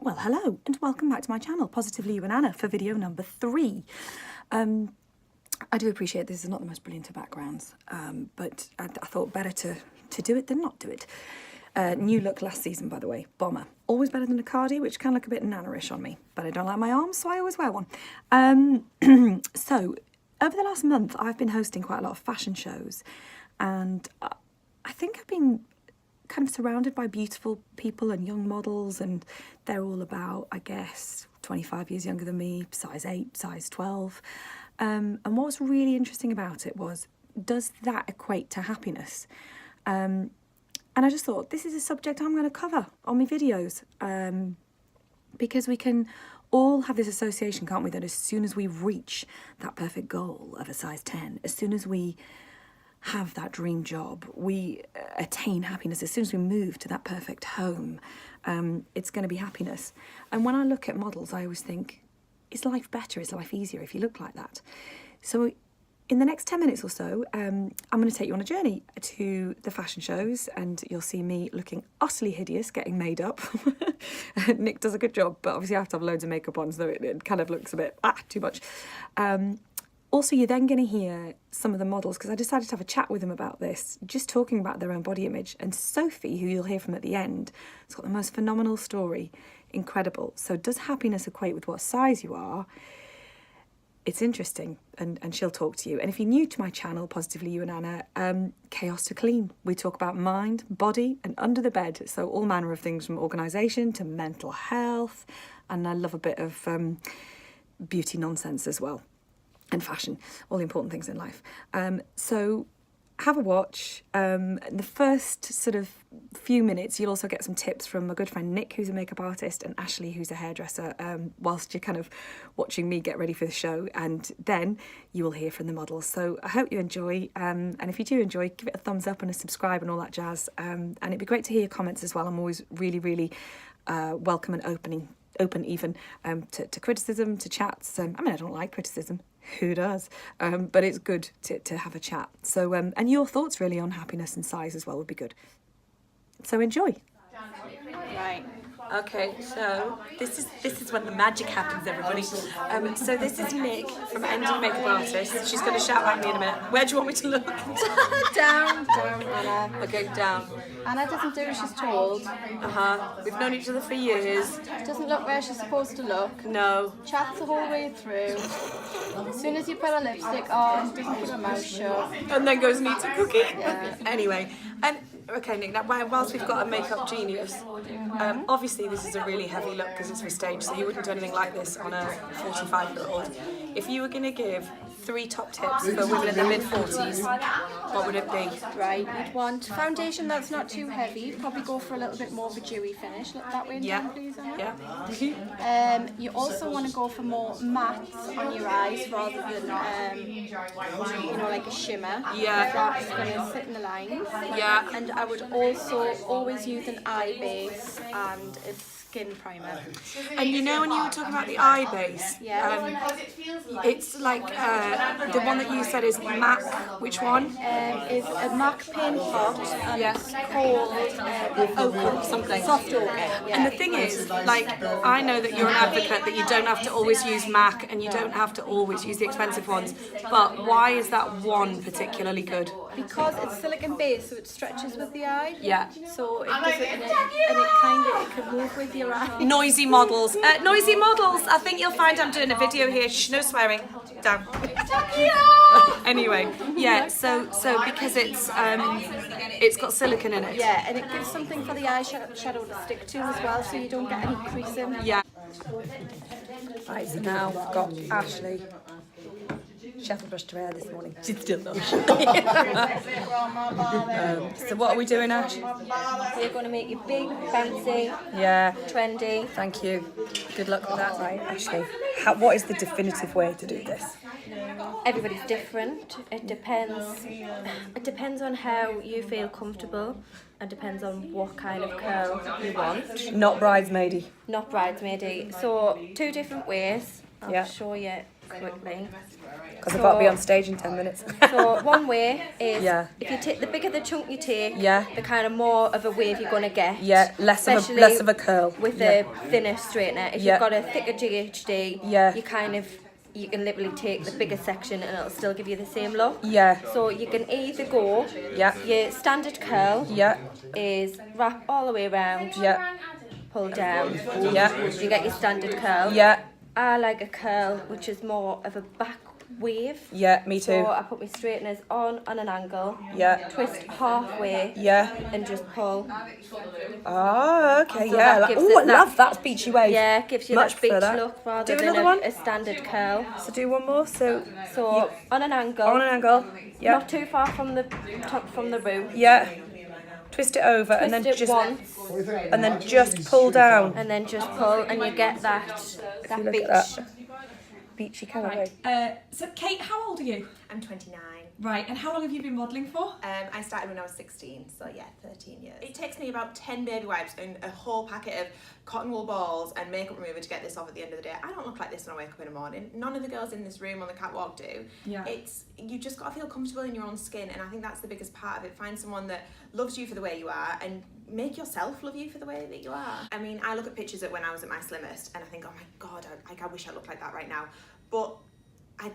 Well, hello and welcome back to my channel, Positively You and Anna, for video number 3. I do appreciate this is not the most brilliant of backgrounds, but I thought better to do it than not do it. New look last season, by the way, bomber. Always better than a cardi, which can look a bit nana-ish on me, but I don't like my arms, so I always wear one. So, over the last month, I've been hosting quite a lot of fashion shows, and I think I've been kind of surrounded by beautiful people and young models, and they're all about, I guess, 25 years younger than me, size 8, size 12. And what was really interesting about it was, does that equate to happiness? And I just thought, this is a subject I'm going to cover on my videos, because we can all have this association, can't we, that as soon as we reach that perfect goal of a size 10, as soon as we have that dream job, we attain happiness, as soon as we move to that perfect home, it's going to be happiness. And when I look at models, I always think, is life better, is life easier if you look like that? So in the next 10 minutes or so, I'm going to take you on a journey to the fashion shows, and you'll see me looking utterly hideous, getting made up. Nick does a good job, but obviously I have to have loads of makeup on, so it kind of looks a bit, too much. Also, you're then going to hear some of the models, because I decided to have a chat with them about this, just talking about their own body image. And Sophie, who you'll hear from at the end, has got the most phenomenal story. Incredible. So does happiness equate with what size you are? It's interesting, and she'll talk to you. And if you're new to my channel, Positively You and Anna, chaos to clean. We talk about mind, body, and under the bed. So all manner of things, from organisation to mental health. And I love a bit of beauty nonsense as well. And fashion, all the important things in life. So have a watch. The first sort of few minutes, you'll also get some tips from my good friend Nick, who's a makeup artist, and Ashley, who's a hairdresser, whilst you're kind of watching me get ready for the show. And then you will hear from the models. So I hope you enjoy. And if you do enjoy, give it a thumbs up and a subscribe and all that jazz. And it'd be great to hear your comments as well. I'm always really, really welcome and open even to criticism, to chats. I mean, I don't like criticism. Who does? But it's good to have a chat. So, and your thoughts really on happiness and size as well would be good. So enjoy. Right. Okay, so this is when the magic happens, everybody. So this is Nick from Ending Makeup Artist. She's going to shout at me in a minute. Where do you want me to look? Down, Anna. Okay, down. Anna doesn't do as she's told. We've known each other for years. Doesn't look where she's supposed to look. No. Chats the whole way through. As soon as you put a lipstick on, doesn't keep her mouth shut. And then goes and eats a cookie. Yeah. Anyway, and okay, Nick, now whilst we've got a makeup genius, obviously this is a really heavy look because it's for stage, so you wouldn't do anything like this on a 45-year-old. If you were going to give 3 top tips for women in their mid-40s, what would it be? Right, you'd want foundation that's not too heavy. Probably go for a little bit more of a dewy finish. Look that way down, please, Anna. Yeah. You also want to go for more mattes on your eyes rather than, you know, like a shimmer. Yeah. That's going to sit in the lines. Yeah. And I would also always use an eye base and a skin primer. And you know when you were talking about the eye base, it's like the one that you said is MAC, which one? Is a MAC pin pot and it's called ochre, something. Soft ochre. Yeah. And the thing is, like, I know that you're an advocate that you don't have to always use MAC and you don't have to always use the expensive ones, but why is that one particularly good? Because it's silicone based, so it stretches with the eye. Yeah. So it does it, and it kind of, it can move with your eye. Noisy models. Noisy models. I think you'll find I'm doing a video here. Shh, no swearing. Down. Anyway, yeah. So because it's got silicone in it. Yeah, and it gives something for the eyeshadow to stick to as well, so you don't get any creasing. Yeah. Right. So now we've got Ashley. She hasn't brushed her hair this morning. She's still not. So what are we doing, Ash? We're going to make you big, fancy, trendy. Thank you. Good luck with that. Right, Ashley. What is the definitive way to do this? Everybody's different. It depends. It depends on how you feel comfortable. It depends on what kind of curl you want. Not bridesmaidy. Not bridesmaidy. So 2 different ways. I'll show you quickly. Because I've got to be on stage in 10 minutes. So one way is Yeah. if you take the bigger the chunk you take, Yeah. the kind of more of a wave you're gonna get. Yeah, less of a curl. With Yeah. a thinner straightener. If Yeah. you've got a thicker GHD, Yeah. you can literally take the bigger section and it'll still give you the same look. Yeah. So you can either go, Yeah. your standard curl Yeah. is wrap all the way around, Yeah. pull down. Yeah. You get your standard curl. Yeah. I like a curl which is more of a back wave. Yeah, me too. So I put my straighteners on an angle, Yeah. twist halfway, Yeah. and just pull. Oh, okay, So yeah. that gives Oh, it I that- love that beachy wave. Yeah, it gives you Much that beach further. look rather Do than another one. a standard curl. So do one more. So On an angle, on an angle. Yeah. not too far from the top from the root. Yeah. Twist it over and then Twist it just once just pull down. and then just pull, and you get that Look beach. at that. Beachy kind of wave. So Kate, how old are you? I'm 29. Right, and how long have you been modelling for? I started when I was 16, so yeah, 13 years. It takes me about 10 baby wipes and a whole packet of cotton wool balls and makeup remover to get this off at the end of the day. I don't look like this when I wake up in the morning. None of the girls in this room on the catwalk do. Yeah. You just got to feel comfortable in your own skin, and I think that's the biggest part of it. Find someone that loves you for the way you are and make yourself love you for the way that you are. I mean, I look at pictures of when I was at my slimmest and I think, oh my God, I wish I looked like that right now. But I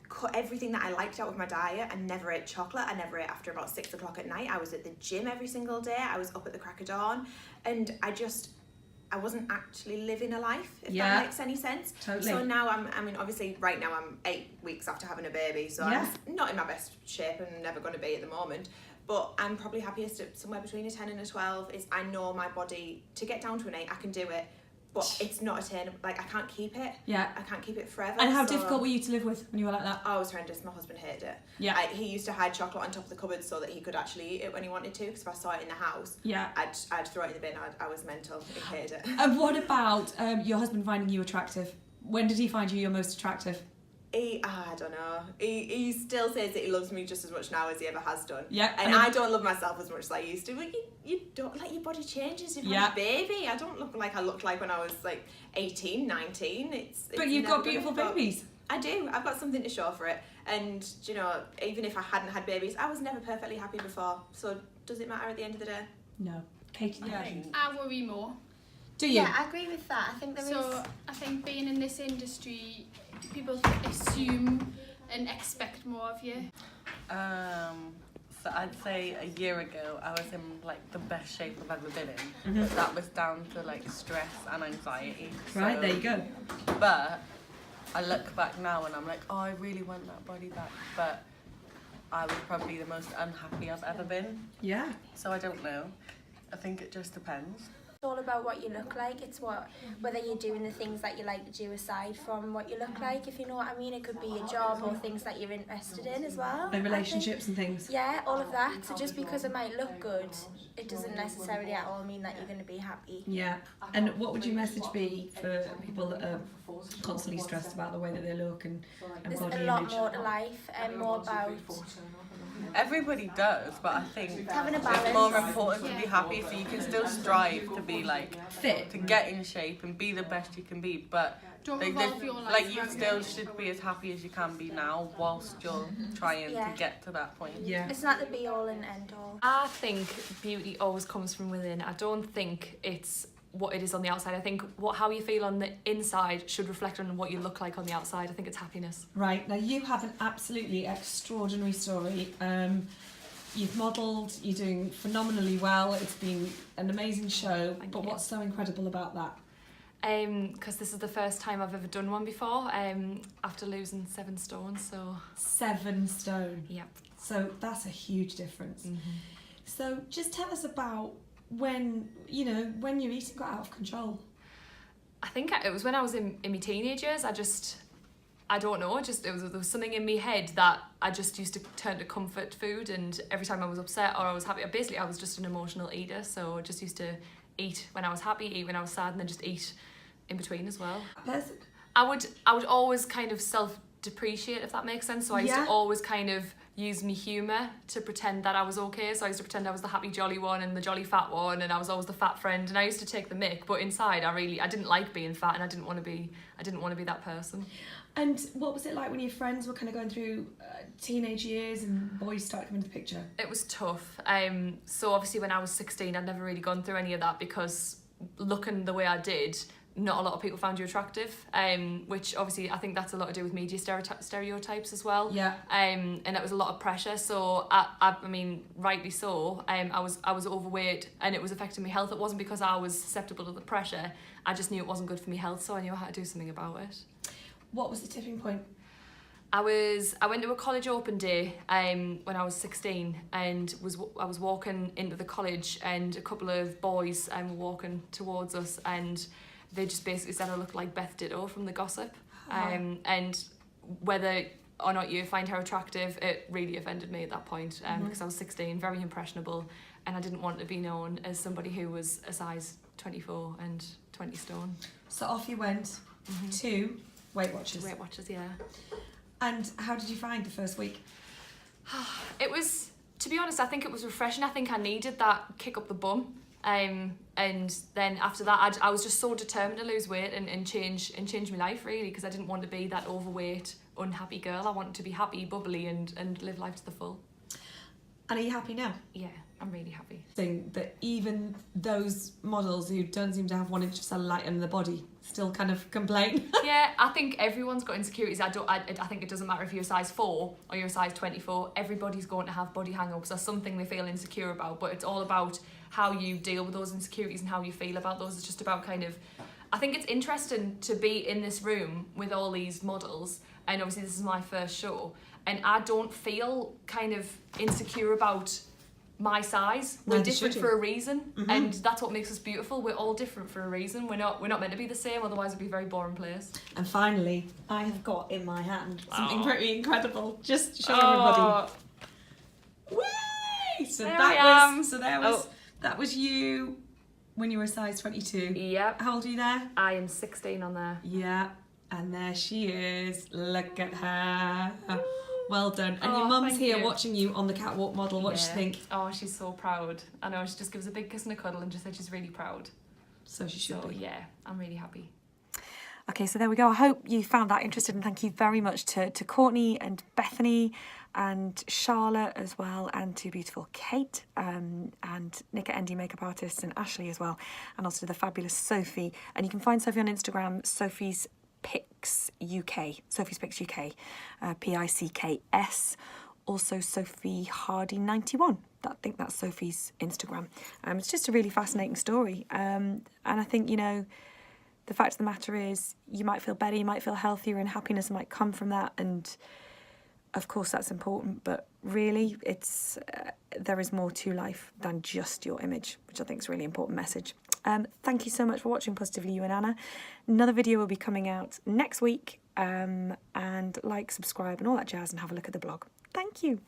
cut everything that I liked out of my diet. I never ate chocolate. I never ate after about 6 o'clock at night. I was at the gym every single day. I was up at the crack of dawn, and I wasn't actually living a life, if that makes any sense. Totally. So now I mean, obviously right now I'm 8 weeks after having a baby, so Yeah. I'm not in my best shape and never going to be at the moment. But I'm probably happiest at somewhere between a 10 and a 12. Is I know my body, to get down to an 8, I can do it. But it's not attainable. Like, I can't keep it. Yeah. I can't keep it forever. And how so difficult were you to live with when you were like that? I was horrendous. My husband hated it. Yeah. He used to hide chocolate on top of the cupboard so that he could actually eat it when he wanted to. Because if I saw it in the house, Yeah. I'd throw it in the bin. I was mental. He hated it. And what about your husband finding you attractive? When did he find you your most attractive? I don't know. He still says that he loves me just as much now as he ever has done. Yeah. And I don't love myself as much as I used to. But you don't, like, your body changes. You've had a baby. I don't look like I looked like when I was like 18, 19. But you've got beautiful babies. I do. I've got something to show for it. And, you know, even if I hadn't had babies, I was never perfectly happy before. So does it matter at the end of the day? No. Katie, I worry more. do you? Yeah, I agree with that. I think there is. So I think being in this industry, people assume and expect more of you. So I'd say a year ago I was in like the best shape I've ever been in. But that was down to like stress and anxiety. Right, So- there you go. But I look back now and I'm like, oh, I really want that body back. But I was probably the most unhappy I've ever been. Yeah. So I don't know. I think it just depends. It's all about what you look like. It's whether you're doing the things that you like to do aside from what you look like, if you know what I mean. It could be a job or things that you're interested in as well. And relationships and things. Yeah, all of that. So just because it might look good, it doesn't necessarily at all mean that you're going to be happy. Yeah. And what would your message be for people that are constantly stressed about the way that they look and There's body a lot image? more to life and more about Everybody does, but I think having a it's balance. more important to be happy, so you can still strive to be like Fit. to get in shape and be the best you can be, but Don't like, revolve your life like you around still it. should be as happy as you can be now whilst you're trying Yeah. to get to that point. Yeah. It's not the be all and end all. I think beauty always comes from within. I don't think it's what it is on the outside. I think how you feel on the inside should reflect on what you look like on the outside. I think it's happiness. Right, now you have an absolutely extraordinary story. You've modelled, you're doing phenomenally well, it's been an amazing show, Thank but you. what's so incredible about that? Because this is the first time I've ever done one before, after losing 7 stone, so 7 stone. yeah. So that's a huge difference. So just tell us about when your eating got out of control. I think it was when I was in my teenage years. I don't know, there was something in my head that I just used to turn to comfort food, and every time I was upset or I was happy, basically I was just an emotional eater, so I just used to eat when I was happy, eat when I was sad, and then just eat in between as well. Person. I would always kind of depreciate, if that makes sense. So I used Yeah. to always kind of use me humour to pretend that I was okay. So I used to pretend I was the happy jolly one and the jolly fat one, and I was always the fat friend, and I used to take the mick, but inside I didn't like being fat, and I didn't want to be that person. And what was it like when your friends were kind of going through teenage years and boys started coming into the picture? It was tough. So obviously when I was 16, I'd never really gone through any of that, because looking the way I did, not a lot of people found you attractive, which obviously I think that's a lot to do with media stereotypes as well. Yeah. And it was a lot of pressure. So I mean, rightly so. I was overweight, and it was affecting my health. It wasn't because I was susceptible to the pressure. I just knew it wasn't good for my health, so I knew I had to do something about it. What was the tipping point? I went to a college open day when I was 16, and I was walking into the college, and a couple of boys were walking towards us, and they just basically said I looked like Beth Ditto from The Gossip. And whether or not you find her attractive, it really offended me at that point, because I was 16, very impressionable, and I didn't want to be known as somebody who was a size 24 and 20 stone. So off you went to Weight Watchers. Weight Watchers, yeah. And how did you find the first week? It was, to be honest, I think it was refreshing. I think I needed that kick up the bum. And then after that, I was just so determined to lose weight and change my life, really, because I didn't want to be that overweight, unhappy girl. I wanted to be happy, bubbly, and live life to the full. And are you happy now? Yeah, I'm really happy. Think that even those models who don't seem to have 1 inch of cellulite in their body still kind of complain. Yeah, I think everyone's got insecurities. I think it doesn't matter if you're a size 4 or you're a size 24. Everybody's going to have body hang-ups or something they feel insecure about, but it's all about how you deal with those insecurities and how you feel about those. It's just about kind of, I think it's interesting to be in this room with all these models, and obviously this is my first show, and I don't feel kind of insecure about my size. We're Neither different should you. for a reason, and that's what makes us beautiful. We're all different for a reason. We're not meant to be the same, otherwise it'd be a very boring place. And finally, I have got in my hand something Oh. pretty incredible. Just show everybody. Whee! So There that was you when you were a size 22. Yep. How old are you there? I am 16 on there. Yeah. And there she is. Look at her. Well done. And your Oh, mum's thank here you. watching you on the catwalk model. What does she Yeah. think? Oh, she's so proud. I know, she just gives a big kiss and a cuddle and just said she's really proud. So she should So be. yeah, I'm really happy. Okay, so there we go. I hope you found that interesting, and thank you very much to Courtney and Bethany and Charlotte as well, and to beautiful Kate, and Nick at ND Makeup Artists, and Ashley as well, and also the fabulous Sophie. And you can find Sophie on Instagram, Sophie's Pics UK, Sophie's Pics UK, PICKS. Also Sophie Hardy 91. I think that's Sophie's Instagram. It's just a really fascinating story, and I think, you know, the fact of the matter is, you might feel better, you might feel healthier, and happiness might come from that. And of course, that's important. But really, it's there is more to life than just your image, which I think is a really important message. Thank you so much for watching Positively You and Anna. Another video will be coming out next week. And like, subscribe, and all that jazz, and have a look at the blog. Thank you.